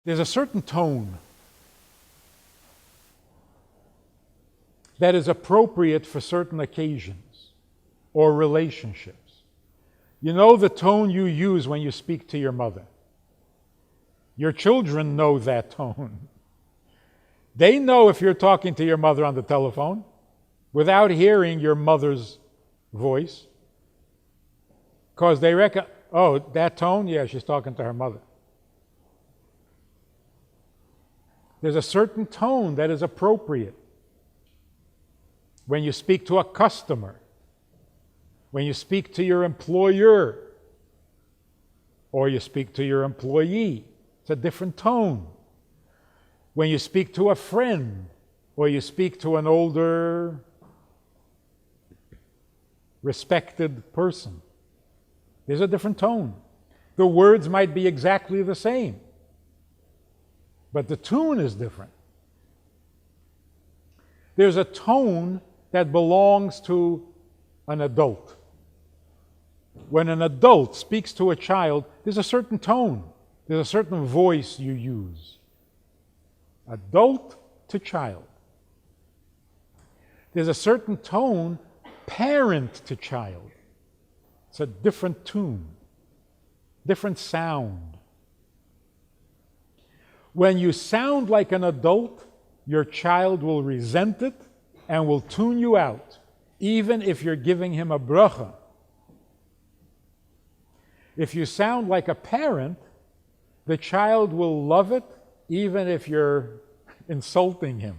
There's a certain tone that is appropriate for certain occasions or relationships. You know the tone you use when you speak to your mother. Your children know that tone. They know if you're talking to your mother on the telephone without hearing your mother's voice, because they reckon, oh, that tone? Yeah, she's talking to her mother. There's a certain tone that is appropriate when you speak to a customer, when you speak to your employer, or you speak to your employee. It's a different tone. When you speak to a friend, or you speak to an older, respected person, there's a different tone. The words might be exactly the same, but the tune is different. There's a tone that belongs to an adult. When an adult speaks to a child, there's a certain tone, there's a certain voice you use. Adult to child. There's a certain tone, parent to child. It's a different tune, different sound. When you sound like an adult, your child will resent it and will tune you out, even if you're giving him a bracha. If you sound like a parent, the child will love it, even if you're insulting him.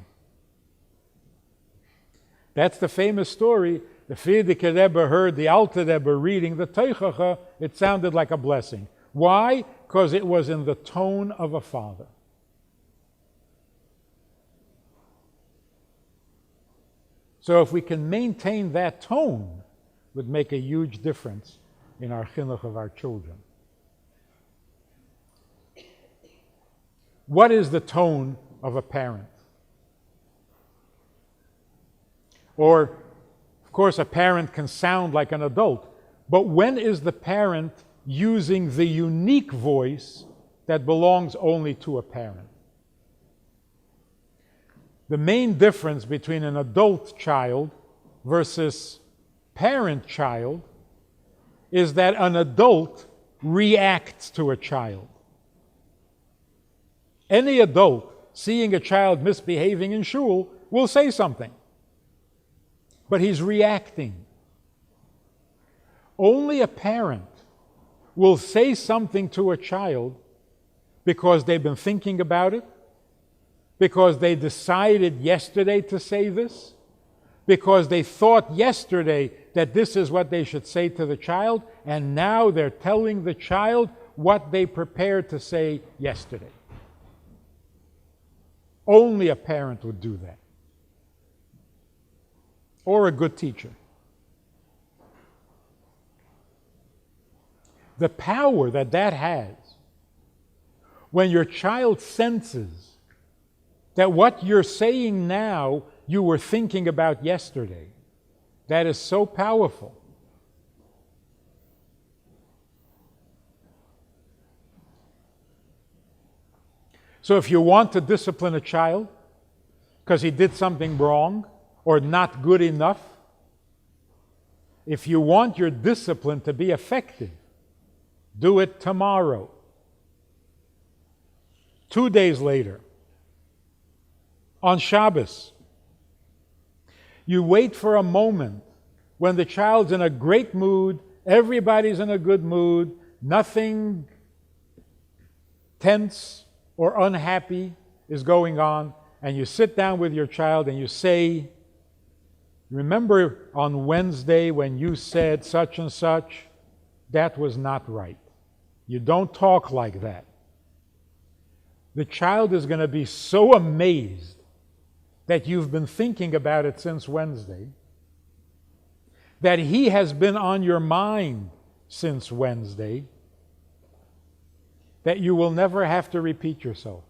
That's the famous story. The Frierdiker Rebbe heard the Alter Rebbe reading the Teichacha. It sounded like a blessing. Why? Because it was in the tone of a father. So if we can maintain that tone, it would make a huge difference in our chinuch of our children. What is the tone of a parent? Or, of course, a parent can sound like an adult, but when is the parent using the unique voice that belongs only to a parent? The main difference between an adult child versus parent-child is that an adult reacts to a child. Any adult seeing a child misbehaving in shul will say something, but he's reacting. Only a parent will say something to a child because they've been thinking about it, because they decided yesterday to say this, because they thought yesterday that this is what they should say to the child, and now they're telling the child what they prepared to say yesterday. Only a parent would do that. Or a good teacher. The power that has, when your child senses that what you're saying now you were thinking about yesterday, that is so powerful. So if you want to discipline a child because he did something wrong or not good enough, if you want your discipline to be effective, do it tomorrow. 2 days later, on Shabbos. You wait for a moment when the child's in a great mood, everybody's in a good mood, nothing tense or unhappy is going on, and you sit down with your child and you say, remember on Wednesday when you said such and such? That was not right. You don't talk like that. The child is going to be so amazed that you've been thinking about it since Wednesday, that he has been on your mind since Wednesday, that you will never have to repeat yourself.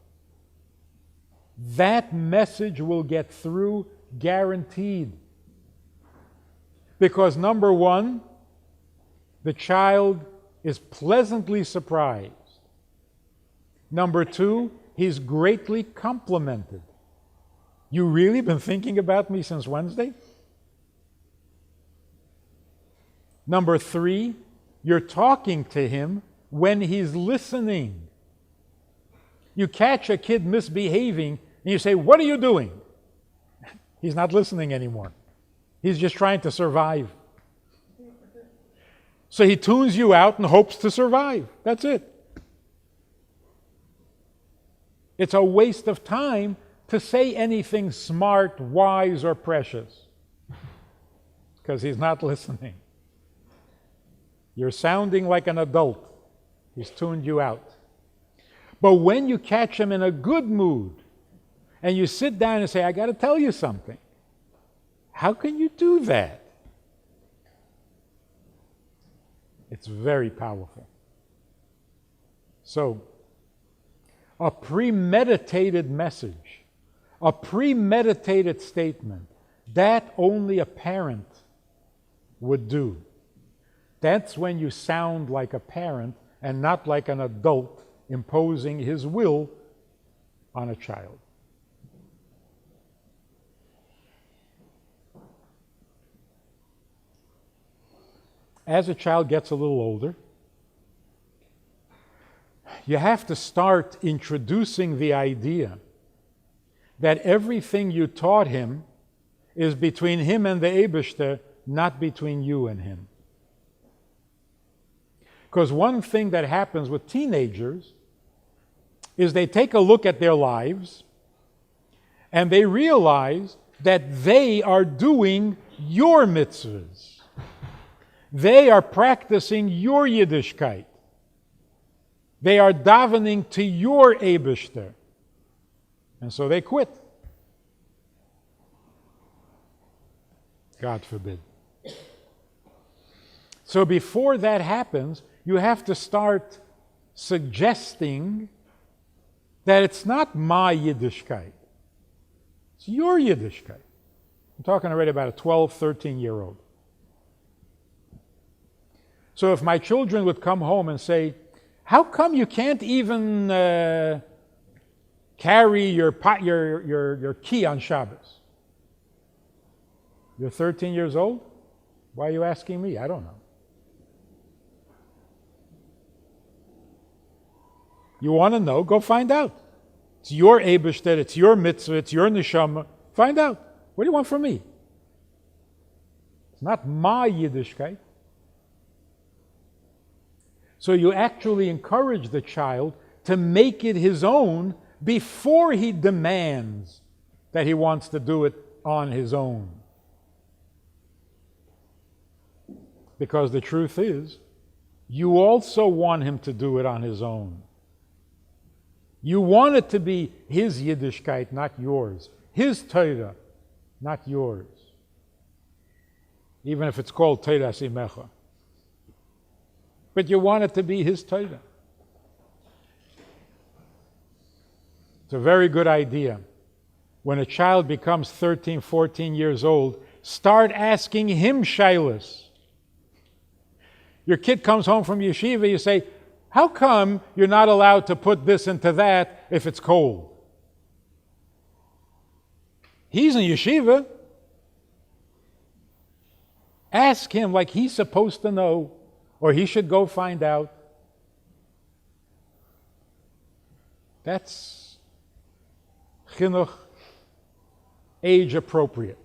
That message will get through, guaranteed. Because number one, the child is pleasantly surprised. Number two, he's greatly complimented. You really been thinking about me since Wednesday? Number 3, you're talking to him when he's listening. You catch a kid misbehaving and you say, "What are you doing?" He's not listening anymore. He's just trying to survive. So he tunes you out and hopes to survive. That's it. It's a waste of time to say anything smart, wise, or precious, because he's not listening. You're sounding like an adult. He's tuned you out. But when you catch him in a good mood, and you sit down and say, "I got to tell you something," how can you do that? It's very powerful. So, a premeditated message, a premeditated statement, that only a parent would do. That's when you sound like a parent and not like an adult imposing his will on a child. As a child gets a little older, you have to start introducing the idea that everything you taught him is between him and the Eibishter, not between you and him. Because one thing that happens with teenagers is they take a look at their lives and they realize that they are doing your mitzvahs. They are practicing your Yiddishkeit. They are davening to your Eibishter. And so they quit. God forbid. So before that happens, you have to start suggesting that it's not my Yiddishkeit. It's your Yiddishkeit. I'm talking already about a 12, 13-year-old. So if my children would come home and say, "How come you can't even carry your key on Shabbos?" You're 13 years old? Why are you asking me? I don't know. You want to know? Go find out. It's your Eibishter, it's your mitzvah, it's your neshama. Find out. What do you want from me? It's not my Yiddishkeit. So you actually encourage the child to make it his own before he demands that he wants to do it on his own. Because the truth is, you also want him to do it on his own. You want it to be his Yiddishkeit, not yours. His Torah, not yours. Even if it's called Torah Simecha. But you want it to be his Torah. It's a very good idea. When a child becomes 13, 14 years old, start asking him shaylos. Your kid comes home from yeshiva, you say, "How come you're not allowed to put this into that if it's cold?" He's in yeshiva. Ask him like he's supposed to know, or he should go find out. That's chinuch, age appropriate.